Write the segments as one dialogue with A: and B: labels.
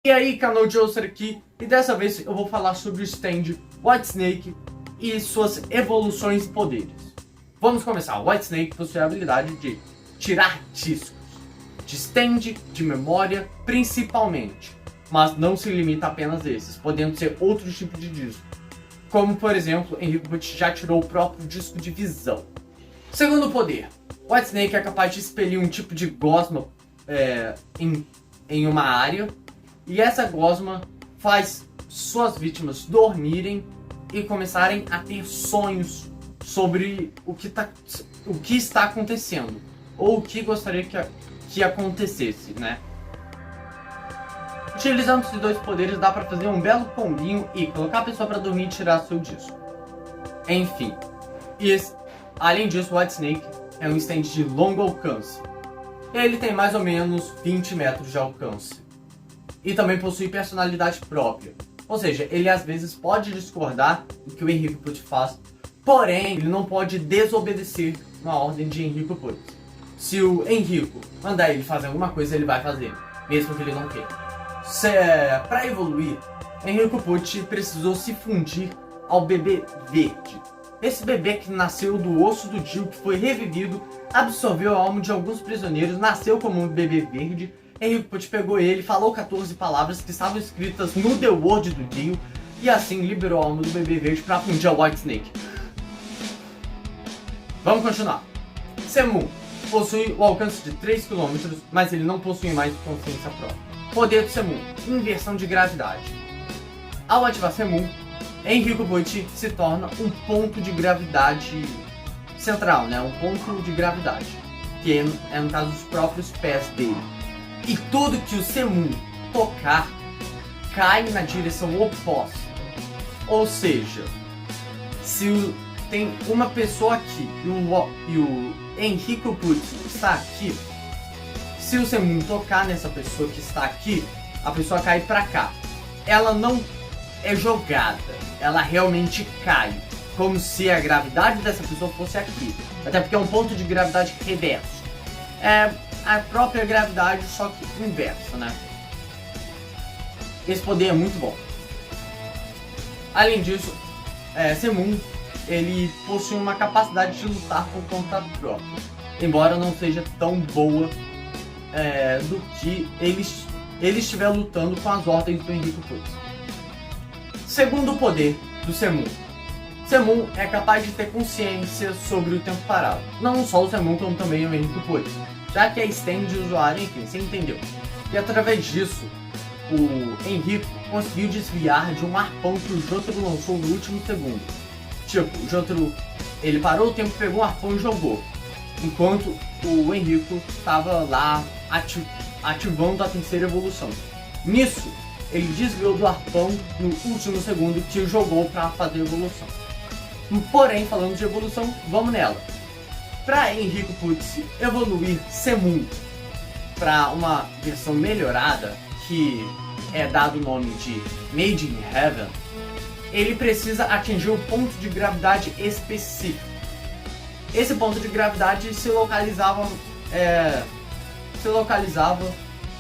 A: E aí, canal de Joser aqui, e dessa vez eu vou falar sobre o stand Whitesnake e suas evoluções e poderes. Vamos começar. O Whitesnake possui a habilidade de tirar discos, de stand, de memória, principalmente, mas não se limita a apenas esses, podendo ser outros tipos de disco, como por exemplo, Enrico Pucci já tirou o próprio disco de visão. Segundo poder, Whitesnake é capaz de expelir um tipo de gosma em uma área, e essa gosma faz suas vítimas dormirem e começarem a ter sonhos sobre o que está acontecendo, ou o que gostaria que acontecesse, né? Utilizando esses dois poderes dá para fazer um belo combinho e colocar a pessoa para dormir e tirar seu disco. Enfim, além disso, o Whitesnake é um stand de longo alcance. Ele tem mais ou menos 20 metros de alcance. E também possui personalidade própria. Ou seja, ele às vezes pode discordar do que o Enrico Pucci faz, porém ele não pode desobedecer uma ordem de Enrico Pucci. Se o Enrico mandar ele fazer alguma coisa, ele vai fazer, mesmo que ele não queira. Para evoluir, Enrico Pucci precisou se fundir ao bebê verde. Esse bebê que nasceu do osso do Dio, que foi revivido, absorveu a alma de alguns prisioneiros, nasceu como um bebê verde. Enrico Pucci pegou ele, falou 14 palavras que estavam escritas no The Word do Dio e assim liberou a alma do bebê verde para fundir ao Whitesnake. Vamos continuar. Semu possui o alcance de 3 km, mas ele não possui mais consciência própria. Poder do Semu: inversão de gravidade. Ao ativar Semu, Enrico Pucci se torna um ponto de gravidade central, né? Um ponto de gravidade, que é no caso os próprios pés dele. E tudo que o Semu tocar cai na direção oposta. Ou seja, se tem uma pessoa aqui e o Enrico Pucci está aqui, se o Semu tocar nessa pessoa que está aqui, a pessoa cai pra cá. Ela não é jogada, ela realmente cai, como se a gravidade dessa pessoa fosse aqui. Até porque é um ponto de gravidade reverso. É a própria gravidade, só que inversa, né? Esse poder é muito bom. Além disso, Semu, ele possui uma capacidade de lutar por conta própria, embora não seja tão boa do que ele estiver lutando com as ordens do Enrico Pucci. Segundo poder do Semu. Semu é capaz de ter consciência sobre o tempo parado. Não só o Semu, como também o Enrico Pucci, já que é stand de usuário, enfim, você entendeu. E através disso, o Enrico conseguiu desviar de um arpão que o Jotaro lançou no último segundo. Tipo, o Jotaro, ele parou o tempo, pegou o arpão e jogou, enquanto o Enrico estava lá ativando a terceira evolução. Nisso, ele desviou do arpão no último segundo que o jogou para fazer a evolução. Porém, falando de evolução, vamos nela. Para Enrico Pucci evoluir Semu para uma versão melhorada, que é dado o nome de Made in Heaven, ele precisa atingir um ponto de gravidade específico. Esse ponto de gravidade se localizava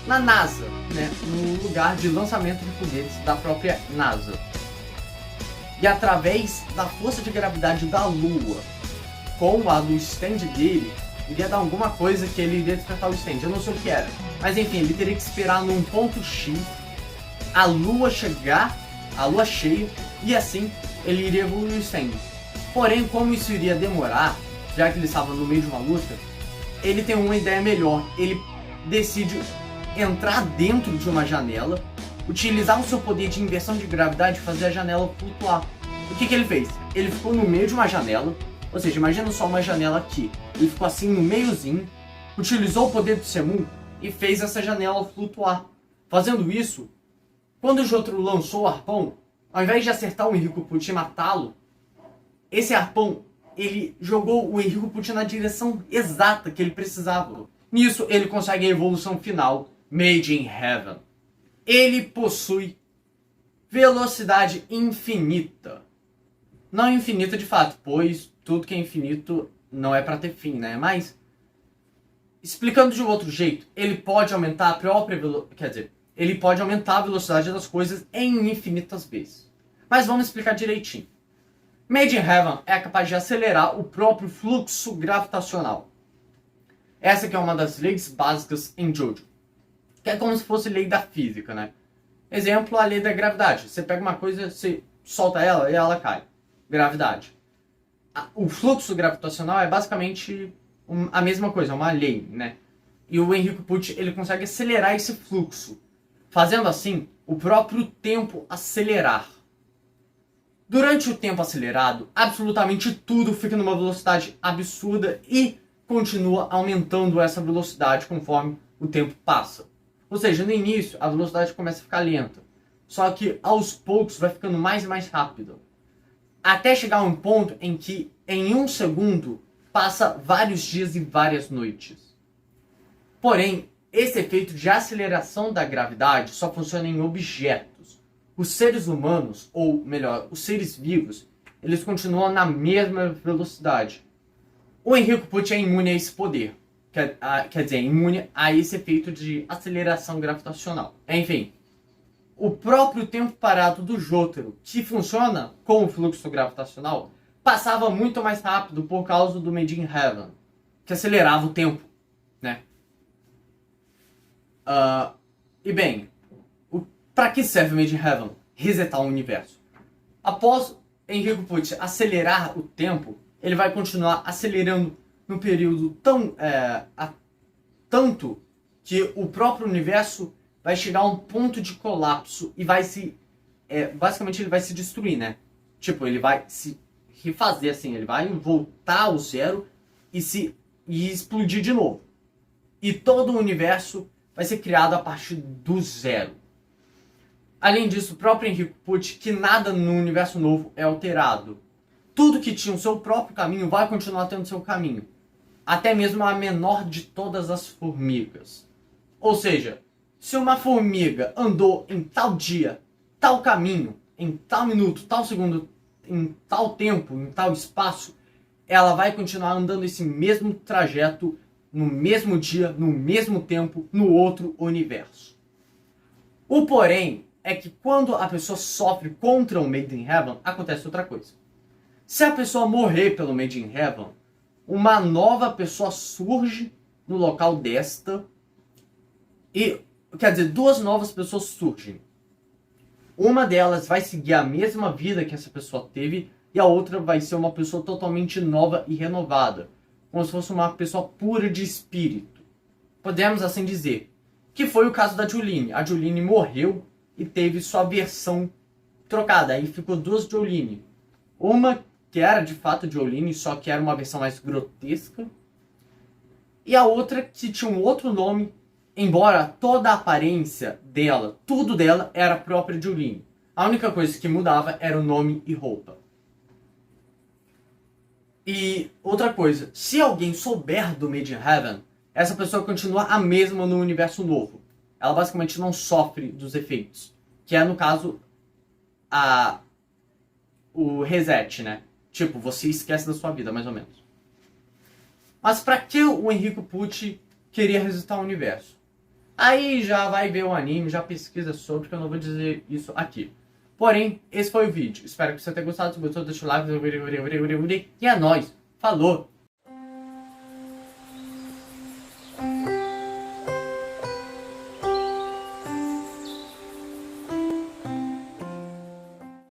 A: na NASA, né, no lugar de lançamento de foguetes da própria NASA. E através da força de gravidade da Lua, com a do stand dele, iria dar alguma coisa que ele iria despertar o stand. Eu não sei o que era, mas enfim, ele teria que esperar num ponto X a Lua chegar, a Lua cheia, e assim ele iria evoluir o stand. Porém, como isso iria demorar, já que ele estava no meio de uma luta, ele tem uma ideia melhor. Ele decide entrar dentro de uma janela, utilizar o seu poder de inversão de gravidade e fazer a janela flutuar. O que ele fez? Ele ficou no meio de uma janela, ou seja, imagina só uma janela aqui. Ele ficou assim no meiozinho, utilizou o poder do Semu e fez essa janela flutuar. Fazendo isso, quando o Jotaro lançou o arpão, ao invés de acertar o Enrico Pucci e matá-lo, esse arpão, ele jogou o Enrico Pucci na direção exata que ele precisava. Nisso, ele consegue a evolução final, Made in Heaven. Ele possui velocidade infinita. Não infinita de fato, pois tudo que é infinito não é para ter fim, né? Mas, explicando de um outro jeito, ele pode aumentar a própria velocidade. Quer dizer, ele pode aumentar a velocidade das coisas em infinitas vezes. Mas vamos explicar direitinho. Made in Heaven é capaz de acelerar o próprio fluxo gravitacional. Essa que é uma das leis básicas em Jojo. Que é como se fosse lei da física, né? Exemplo, a lei da gravidade. Você pega uma coisa, você solta ela e ela cai. Gravidade. O fluxo gravitacional é basicamente a mesma coisa, é uma lei, né? E o Enrico Pucci, ele consegue acelerar esse fluxo, fazendo assim o próprio tempo acelerar. Durante o tempo acelerado, absolutamente tudo fica numa velocidade absurda e continua aumentando essa velocidade conforme o tempo passa. Ou seja, no início a velocidade começa a ficar lenta, só que aos poucos vai ficando mais e mais rápida. Até chegar a um ponto em que em um segundo passa vários dias e várias noites. Porém, esse efeito de aceleração da gravidade só funciona em objetos. Os seres humanos, ou melhor, os seres vivos, eles continuam na mesma velocidade. O Enrico Pucci é imune a esse poder. Quer dizer, imune a esse efeito de aceleração gravitacional. Enfim, o próprio tempo parado do Jotaro, que funciona com o fluxo gravitacional, passava muito mais rápido por causa do Made in Heaven, que acelerava o tempo, né? E bem, para que serve o Made in Heaven? Resetar o universo. Após Enrico Pucci acelerar o tempo, ele vai continuar acelerando no período tanto que o próprio universo vai chegar a um ponto de colapso e vai se... basicamente ele vai se destruir, né? Tipo, ele vai se refazer assim, ele vai voltar ao zero e explodir de novo. E todo o universo vai ser criado a partir do zero. Além disso, o próprio Enrico Pucci, que nada no universo novo é alterado. Tudo que tinha o seu próprio caminho vai continuar tendo seu caminho. Até mesmo a menor de todas as formigas. Ou seja, se uma formiga andou em tal dia, tal caminho, em tal minuto, tal segundo, em tal tempo, em tal espaço, ela vai continuar andando esse mesmo trajeto no mesmo dia, no mesmo tempo, no outro universo. O porém é que quando a pessoa sofre contra o Made in Heaven, acontece outra coisa. Se a pessoa morrer pelo Made in Heaven, uma nova pessoa surge no local desta e, quer dizer, duas novas pessoas surgem. Uma delas vai seguir a mesma vida que essa pessoa teve e a outra vai ser uma pessoa totalmente nova e renovada, como se fosse uma pessoa pura de espírito. Podemos assim dizer, que foi o caso da Jolene. A Jolene morreu e teve sua versão trocada, aí ficou duas Jolene. Uma que era de fato Jolene, só que era uma versão mais grotesca, e a outra que tinha um outro nome, embora toda a aparência dela, tudo dela era a própria Jolene. A única coisa que mudava era o nome e roupa. E outra coisa, se alguém souber do Made in Heaven, essa pessoa continua a mesma no universo novo. Ela basicamente não sofre dos efeitos, que é no caso o reset, né? Tipo, você esquece da sua vida, mais ou menos. Mas pra que o Enrico Pucci queria resetar o universo? Aí já vai ver o anime, já pesquisa sobre, que eu não vou dizer isso aqui. Porém, esse foi o vídeo. Espero que você tenha gostado. Se gostou, deixa o like. E é nóis. Falou!